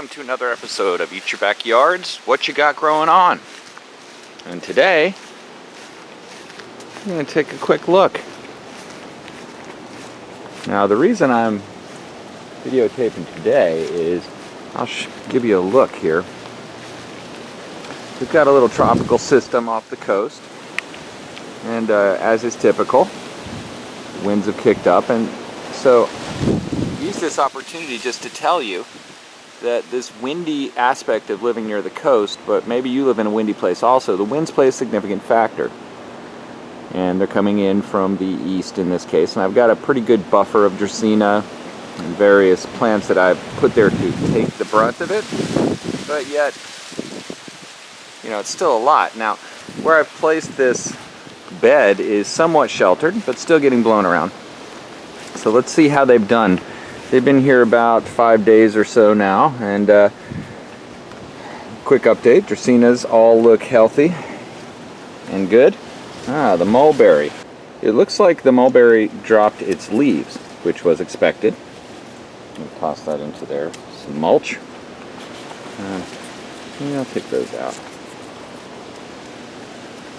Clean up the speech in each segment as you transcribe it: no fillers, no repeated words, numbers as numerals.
welcome to another episode of Eat Your Backyards, What You Got Growing On. And today, I'm going to take a quick look. Now the reason I'm videotaping today is, I'll give you a look here. We've got a little tropical system off the coast, and as is typical, winds have kicked up, and so use this opportunity just to tell you that this windy aspect of living near the coast, but maybe you live in a windy place also, the winds play a significant factor. And they're coming in from the east in this case, and I've got a pretty good buffer of Dracaena and various plants that I've put there to take the brunt of it, but yet, you know, it's still a lot. Now, where I've placed this bed is somewhat sheltered, but still getting blown around. So let's see how they've done. They've been here about 5 days or so now, and quick update, Dracaenas all look healthy and good. The mulberry. It looks like the mulberry dropped its leaves, which was expected. I'll toss that into there. Some mulch. I'll take those out.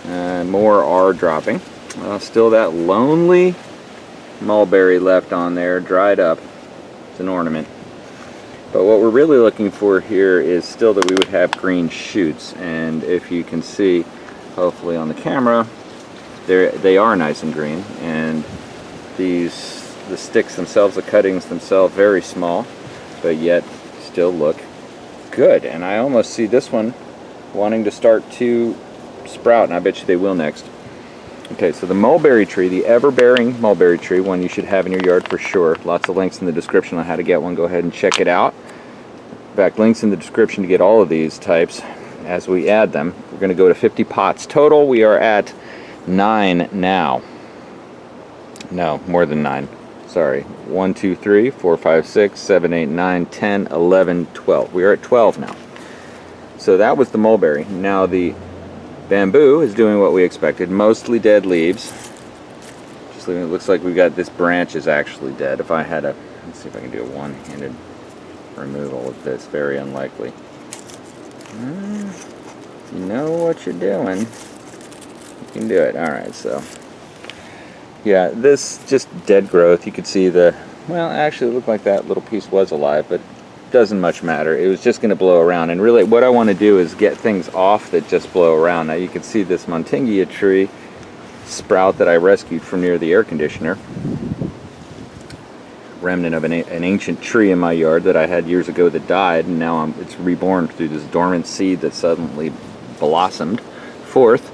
And more are dropping. Still that lonely mulberry left on there, dried up. It's an ornament. But what we're really looking for here is still that we would have green shoots. And if you can see, hopefully on the camera, they are nice and green, and the sticks themselves, the cuttings themselves, very small, but yet still look good. And I almost see this one wanting to start to sprout, and I bet you they will next. Okay, so the mulberry tree, the ever-bearing mulberry tree, one you should have in your yard for sure. Lots of links in the description on how to get one. Go ahead and check it out. In fact, links in the description to get all of these types as we add them. We're going to go to 50 pots total. We are at 9 now. No, more than 9. Sorry. 1, 2, 3, 4, 5, 6, 7, 8, 9, 10, 11, 12. We are at 12 now. So that was the mulberry. Now the bamboo is doing what we expected. Mostly dead leaves. Just leaving, it looks like we've got this branch is actually dead. If I had a, let's see if I can do a one-handed removal of this. Very unlikely. You know what you're doing. You can do it. Alright, so yeah, this just dead growth. You could see the, well, actually it looked like that little piece was alive, but doesn't much matter. It was just going to blow around, and really what I want to do is get things off that just blow around. Now you can see this Montingia tree sprout that I rescued from near the air conditioner. Remnant of an ancient tree in my yard that I had years ago that died, and now it's reborn through this dormant seed that suddenly blossomed forth.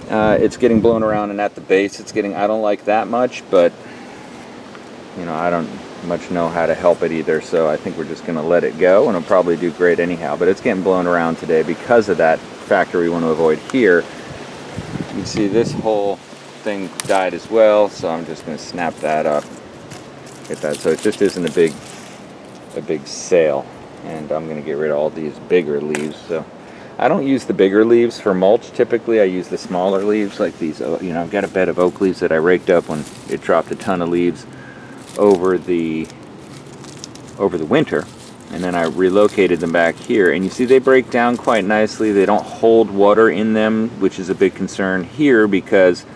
It's getting blown around, and at the base it's getting, I don't like that much, but you know, I don't much know how to help it either, so I think we're just going to let it go, and it'll probably do great anyhow. But it's getting blown around today because of that factor we want to avoid here. You can see this whole thing died as well, so I'm just going to snap that up. Get that, so it just isn't a big sale, and I'm going to get rid of all these bigger leaves. So I don't use the bigger leaves for mulch typically. I use the smaller leaves like these. You know, I've got a bed of oak leaves that I raked up when it dropped a ton of leaves over the winter, and then I relocated them back here, and you see they break down quite nicely. They don't hold water in them, which is a big concern here because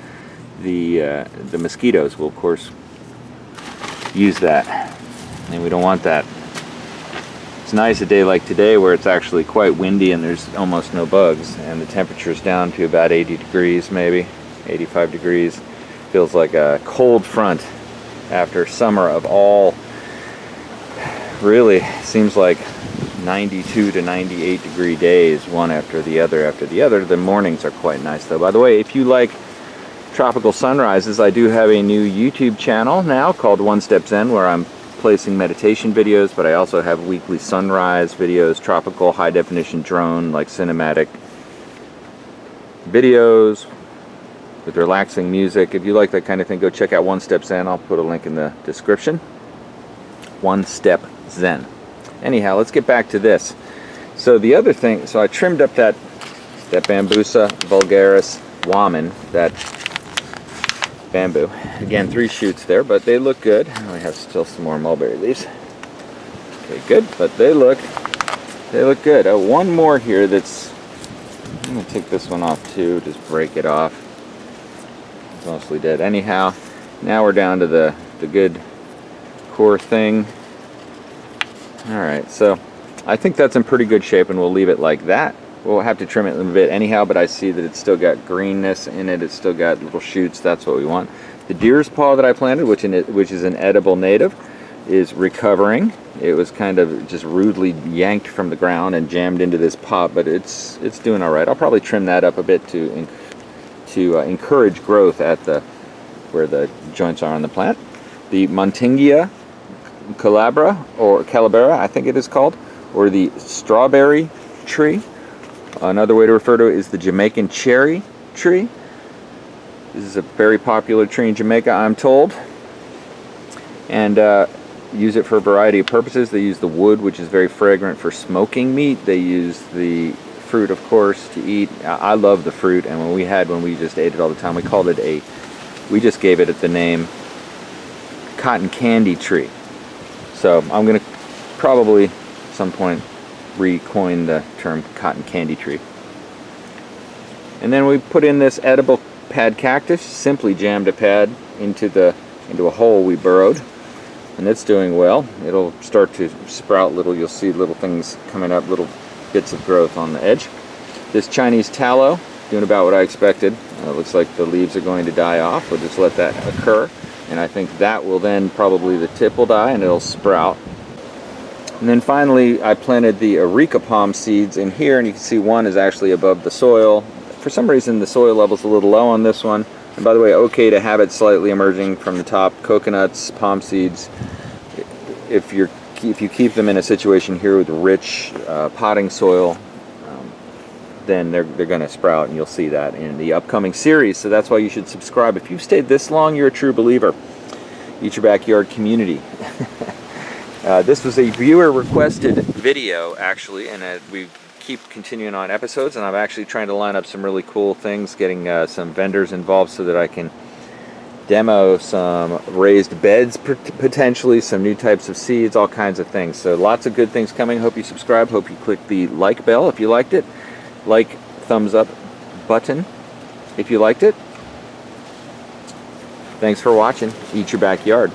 the mosquitoes will of course use that, and we don't want that. It's nice a day like today where it's actually quite windy and there's almost no bugs, and the temperature's down to about 80 degrees, maybe 85 degrees. Feels like a cold front after summer of all, really seems like 92 to 98 degree days, one after the other. The mornings are quite nice though. By the way, if you like tropical sunrises, I do have a new YouTube channel now called One Step Zen, where I'm placing meditation videos, but I also have weekly sunrise videos, tropical high definition drone, like cinematic videos with relaxing music. If you like that kind of thing, go check out One Step Zen. I'll put a link in the description. One Step Zen. Anyhow, let's get back to this. So the other thing, so I trimmed up that Bambusa vulgaris Waman, that bamboo. Again, 3 shoots there, but they look good. I have still some more mulberry leaves. Okay, good, but they look good. One more here that's, I'm going to take this one off too, just break it off. It's mostly dead anyhow. Now we're down to the good core thing. Alright, so I think that's in pretty good shape, and we'll leave it like that. We'll have to trim it a little bit anyhow, but I see that it's still got greenness in it. It's still got little shoots. That's what we want. The deer's paw that I planted, which is an edible native, is recovering. It was kind of just rudely yanked from the ground and jammed into this pot, but it's doing all right. I'll probably trim that up a bit to encourage growth at where the joints are on the plant. The Montingia Calabra, I think it is called, or the strawberry tree. Another way to refer to it is the Jamaican cherry tree. This is a very popular tree in Jamaica, I'm told. And use it for a variety of purposes. They use the wood, which is very fragrant, for smoking meat. They use the fruit, of course, to eat. I love the fruit, and when we just ate it all the time. We just gave it the name cotton candy tree. So I'm going to probably at some point recoin the term cotton candy tree. And then we put in this edible pad cactus. Simply jammed a pad into a hole we burrowed, and it's doing well. It'll start to sprout you'll see little things coming up, little bits of growth on the edge. This Chinese tallow, doing about what I expected. It looks like the leaves are going to die off. We'll just let that occur, and I think that will then probably the tip will die and it'll sprout. And then finally I planted the areca palm seeds in here, and you can see one is actually above the soil. For some reason the soil level's a little low on this one. And by the way, okay to have it slightly emerging from the top. Coconuts, palm seeds, if you keep them in a situation here with rich potting soil, then they're going to sprout, and you'll see that in the upcoming series. So that's why you should subscribe. If you've stayed this long, you're a true believer. Eat Your Backyard community. This was a viewer requested video, actually, and we keep continuing on episodes, and I'm actually trying to line up some really cool things, getting some vendors involved so that I can demo some raised beds, potentially some new types of seeds, all kinds of things. So lots of good things coming. Hope you subscribe. Hope you click the like bell if you liked it. Like, thumbs up button if you liked it. Thanks for watching. Eat Your Backyard.